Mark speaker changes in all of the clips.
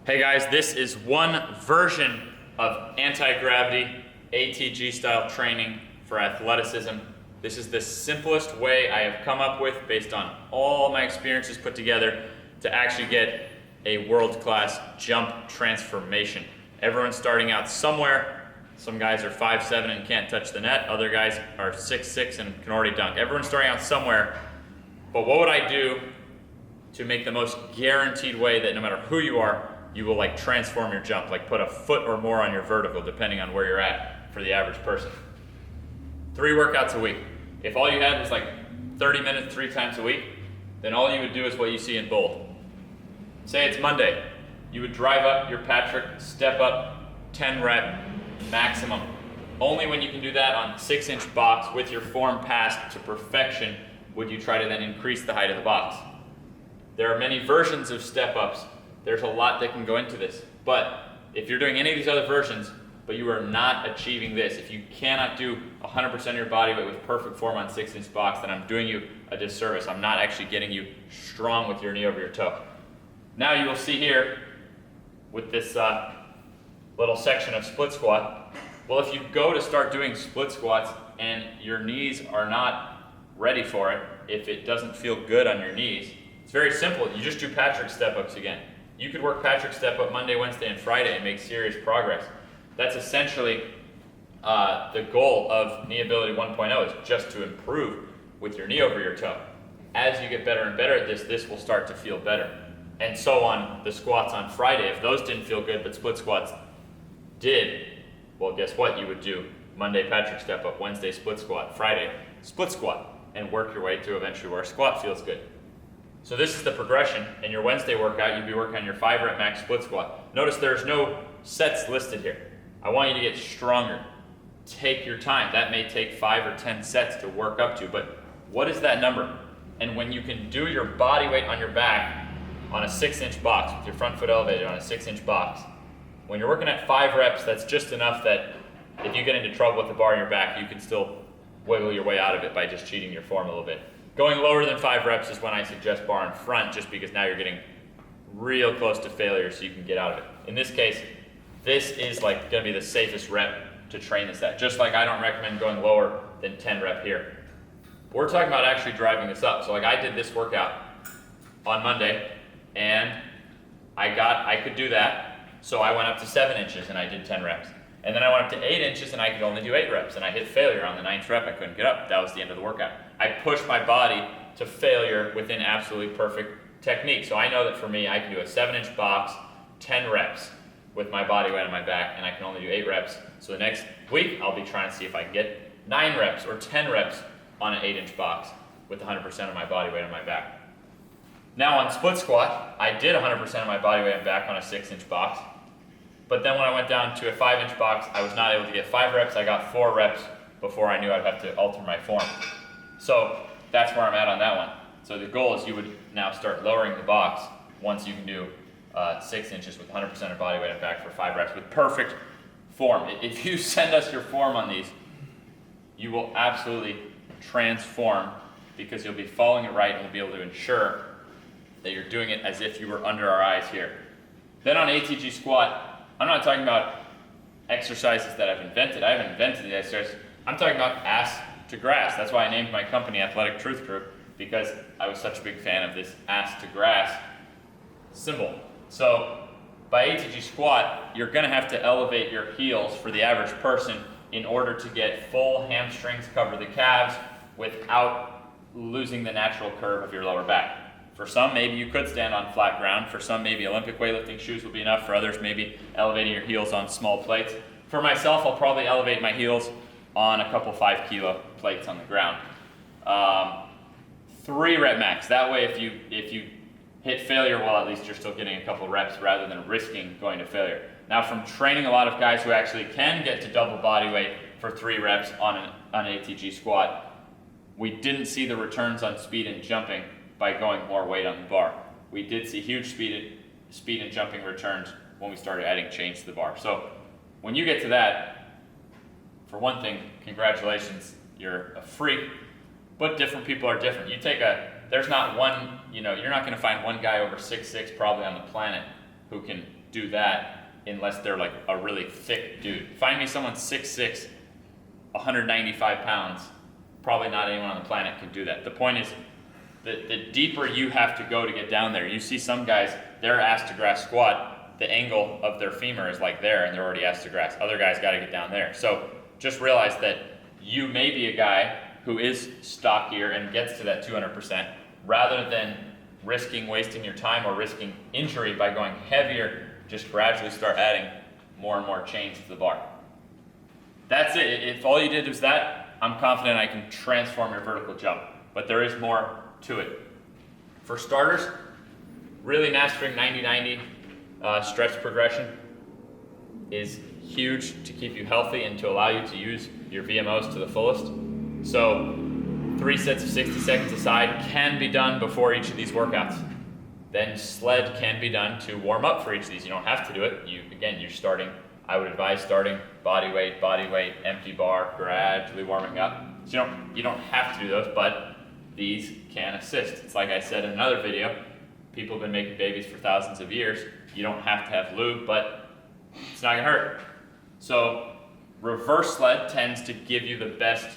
Speaker 1: Hey guys, this is one version of anti-gravity ATG style training for athleticism. This is the simplest way I have come up with based on all my experiences put together to actually get a world-class jump transformation. Everyone's starting out somewhere. Some guys are 5'7" and can't touch the net. Other guys are 6'6" and can already dunk. Everyone's starting out somewhere. But what would I do to make the most guaranteed way that no matter who you are, you will like transform your jump, like put a foot or more on your vertical depending on where you're at for the average person. 3 workouts a week. If all you had was like 30 minutes 3 times a week, then all you would do is what you see in bold. Say it's Monday. You would drive up your Patrick step up 10 rep maximum. Only when you can do that on 6-inch box with your form passed to perfection would you try to then increase the height of the box. There are many versions of step ups. There's a lot that can go into this. But if you're doing any of these other versions, but you are not achieving this, if you cannot do 100% of your body weight with perfect form on 6-inch box, then I'm doing you a disservice. I'm not actually getting you strong with your knee over your toe. Now you will see here with this little section of split squat, well, if you go to start doing split squats and your knees are not ready for it, if it doesn't feel good on your knees, it's very simple. You just do Patrick step-ups again. You could work Patrick step-up Monday, Wednesday, and Friday and make serious progress. That's essentially the goal of Knee Ability 1.0, is just to improve with your knee over your toe. As you get better and better at this, this will start to feel better. And so on the squats on Friday. If those didn't feel good, but split squats did, well, guess what? You would do Monday Patrick step-up, Wednesday split squat, Friday split squat, and work your way to eventually where a squat feels good. So this is the progression. In your Wednesday workout, you'd be working on your 5-rep max split squat. Notice there's no sets listed here. I want you to get stronger. Take your time. That may take 5 or 10 sets to work up to, but what is that number? And when you can do your body weight on your back on a 6-inch box, with your front foot elevated on a 6-inch box, when you're working at 5 reps, that's just enough that if you get into trouble with the bar in your back, you can still wiggle your way out of it by just cheating your form a little bit. Going lower than 5 reps is when I suggest bar in front, just because now you're getting real close to failure so you can get out of it. In this case, this is like gonna be the safest rep to train this at. Just like I don't recommend going lower than 10 rep here. We're talking about actually driving this up. So like I did this workout on Monday and I could do that. So I went up to 7 inches and I did 10 reps. And then I went up to 8 inches and I could only do 8 reps. And I hit failure on the 9th rep. I couldn't get up. That was the end of the workout. I pushed my body to failure within absolutely perfect technique. So I know that for me, I can do a 7-inch box, 10 reps with my body weight on my back, and I can only do 8 reps. So the next week, I'll be trying to see if I can get 9 reps or 10 reps on an 8-inch box with 100% of my body weight on my back. Now on split squat, I did 100% of my body weight on back on a 6-inch box. But then when I went down to a 5-inch box, I was not able to get 5 reps. I got 4 reps before I knew I'd have to alter my form. So that's where I'm at on that one. So the goal is you would now start lowering the box once you can do 6 inches with 100% of body weight on back for 5 reps with perfect form. If you send us your form on these, you will absolutely transform because you'll be following it right and you'll be able to ensure that you're doing it as if you were under our eyes here. Then on ATG squat, I'm not talking about exercises that I've invented. I haven't invented the exercise. I'm talking about ass to grass. That's why I named my company Athletic Truth Group, because I was such a big fan of this ass to grass symbol. So by ATG squat, you're gonna have to elevate your heels for the average person in order to get full hamstrings, cover the calves without losing the natural curve of your lower back. For some, maybe you could stand on flat ground. For some, maybe Olympic weightlifting shoes will be enough. For others, maybe elevating your heels on small plates. For myself, I'll probably elevate my heels on a couple 5-kilo plates on the ground. 3 rep max. That way, if you hit failure, well, at least you're still getting a couple reps rather than risking going to failure. Now, from training a lot of guys who actually can get to double body weight for 3 reps on an ATG squat, we didn't see the returns on speed and jumping by going more weight on the bar. We did see huge speed and jumping returns when we started adding chains to the bar. So when you get to that, for one thing, congratulations, you're a freak, but different people are different. There's not one, you're not gonna find one guy over 6'6" probably on the planet who can do that unless they're like a really thick dude. Find me someone 6'6", 195 pounds. Probably not anyone on the planet can do that. The point is, the deeper you have to go to get down there. You see some guys, their ass to grass squat, the angle of their femur is like there and they're already ass to grass. Other guys got to get down there. So just realize that you may be a guy who is stockier and gets to that 200% rather than risking wasting your time or risking injury by going heavier. Just gradually start adding more and more chains to the bar. That's it. If all you did was that, I'm confident I can transform your vertical jump. But there is more to it. For starters, really mastering 90-90 stretch progression is huge to keep you healthy and to allow you to use your VMOs to the fullest. So 3 sets of 60 seconds aside can be done before each of these workouts. Then sled can be done to warm up for each of these. You don't have to do it. You're starting, I would advise starting body weight, empty bar, gradually warming up. So you don't have to do those, but these can assist. It's like I said in another video, people have been making babies for thousands of years. You don't have to have lube, but it's not gonna hurt. So reverse sled tends to give you the best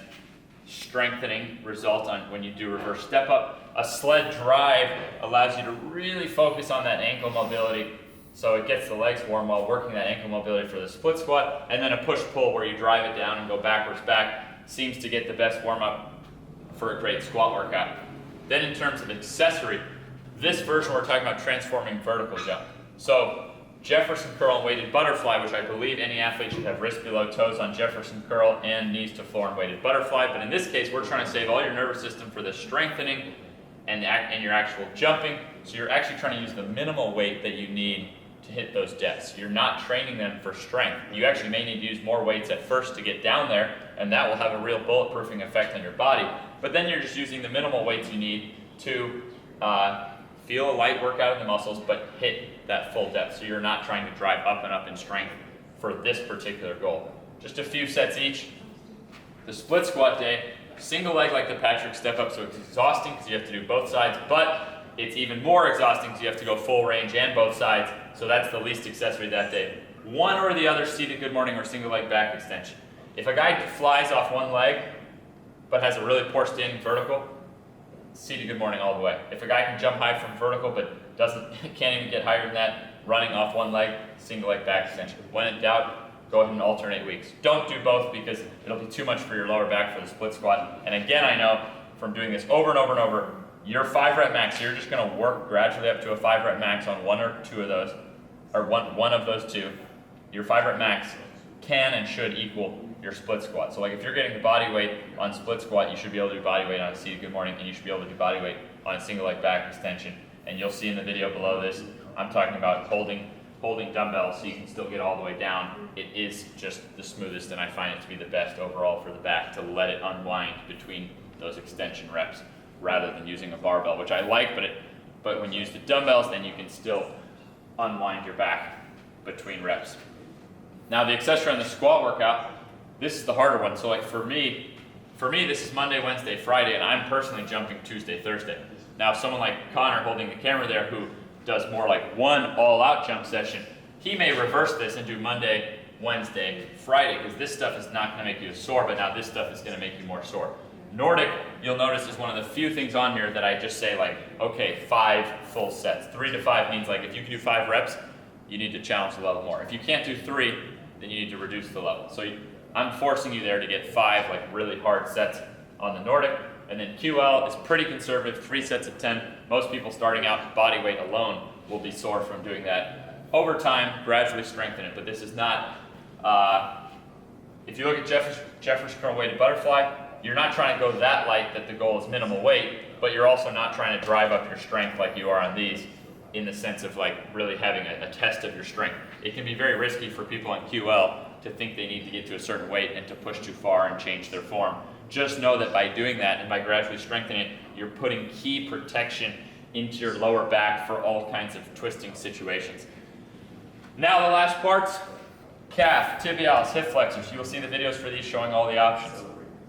Speaker 1: strengthening result on when you do reverse step up. A sled drive allows you to really focus on that ankle mobility, so it gets the legs warm while working that ankle mobility for the split squat. And then a push-pull where you drive it down and go backwards back seems to get the best warm-up for a great squat workout. Then in terms of accessory, this version we're talking about transforming vertical jump. So Jefferson curl and weighted butterfly, which I believe any athlete should have wrist below toes on Jefferson curl and knees to floor and weighted butterfly. But in this case, we're trying to save all your nervous system for the strengthening and your actual jumping. So you're actually trying to use the minimal weight that you need to hit those depths. You're not training them for strength. You actually may need to use more weights at first to get down there, and that will have a real bulletproofing effect on your body. But then you're just using the minimal weights you need to feel a light workout in the muscles, but hit that full depth. So you're not trying to drive up and up in strength for this particular goal. Just a few sets each. The split squat day, single leg like the Patrick step up, so it's exhausting because you have to do both sides, but it's even more exhausting because you have to go full range and both sides, so that's the least accessory that day. One or the other seated good morning or single leg back extension. If a guy flies off one leg but has a really poor standing vertical, seated good morning all the way. If a guy can jump high from vertical but can't even get higher than that, running off one leg, single leg back extension. When in doubt, go ahead and alternate weeks. Don't do both because it'll be too much for your lower back for the split squat. And again, I know from doing this over and over and over, your 5 rep max, you're just gonna work gradually up to a 5 rep max on one or two of those, or one of those two. Your 5 rep max can and should equal your split squat. So like if you're getting the body weight on split squat, you should be able to do body weight on a seated good morning, and you should be able to do body weight on a single leg back extension. And you'll see in the video below this, I'm talking about holding dumbbells so you can still get all the way down. It is just the smoothest, and I find it to be the best overall for the back to let it unwind between those extension reps rather than using a barbell, which I like, but when you use the dumbbells, then you can still unwind your back between reps. Now the accessory on the squat workout, this is the harder one. So like for me, this is Monday, Wednesday, Friday, and I'm personally jumping Tuesday, Thursday. Now someone like Connor holding the camera there who does more like one all-out jump session, he may reverse this and do Monday, Wednesday, Friday, because this stuff is not gonna make you sore, but now this stuff is gonna make you more sore. Nordic, you'll notice, is one of the few things on here that I just say like, okay, 5 full sets. 3 to 5 means like if you can do 5 reps, you need to challenge the level more. If you can't do 3, then you need to reduce the level. So I'm forcing you there to get 5 like really hard sets on the Nordic. And then QL is pretty conservative, 3 sets of 10. Most people starting out body weight alone will be sore from doing that. Over time, gradually strengthen it, but this is not, if you look at Jefferson curl weighted butterfly, you're not trying to go that light that the goal is minimal weight, but you're also not trying to drive up your strength like you are on these in the sense of like really having a test of your strength. It can be very risky for people on QL to think they need to get to a certain weight and to push too far and change their form. Just know that by doing that and by gradually strengthening it, you're putting key protection into your lower back for all kinds of twisting situations. Now the last parts, calf, tibialis, hip flexors. You will see the videos for these showing all the options.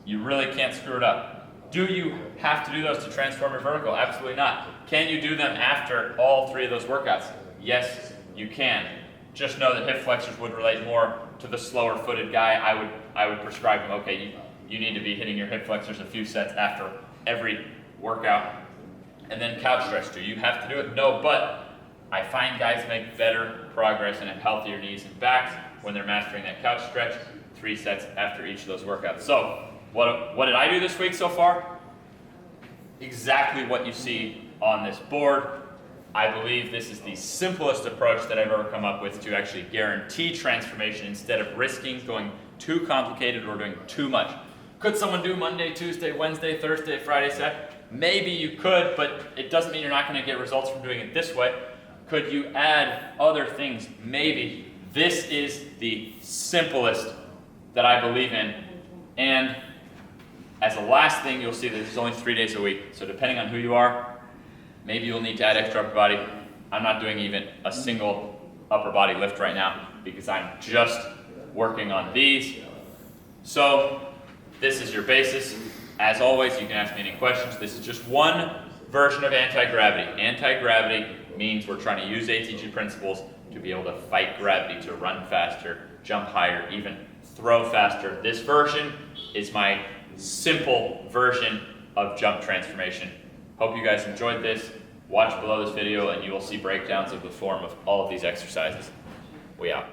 Speaker 1: You really can't screw it up. Do you have to do those to transform your vertical? Absolutely not. Can you do them after all 3 of those workouts? Yes, you can. just know that hip flexors would relate more to the slower footed guy. I would prescribe him, okay, you need to be hitting your hip flexors a few sets after every workout. And then couch stretch, do you have to do it? No, but I find guys make better progress and have healthier knees and backs when they're mastering that couch stretch, 3 sets after each of those workouts. So what did I do this week so far? Exactly what you see on this board. I believe this is the simplest approach that I've ever come up with to actually guarantee transformation instead of risking going too complicated or doing too much. Could someone do Monday, Tuesday, Wednesday, Thursday, Friday set? Maybe you could, but it doesn't mean you're not going to get results from doing it this way. Could you add other things? Maybe. This is the simplest that I believe in. And as a last thing, you'll see that this is only 3 days a week. So depending on who you are, maybe you'll need to add extra upper body. I'm not doing even a single upper body lift right now because I'm just working on these. So this is your basis. As always, you can ask me any questions. This is just one version of anti-gravity. Anti-gravity means we're trying to use ATG principles to be able to fight gravity, to run faster, jump higher, even throw faster. This version is my simple version of jump transformation. Hope you guys enjoyed this. Watch below this video and you will see breakdowns of the form of all of these exercises. We out.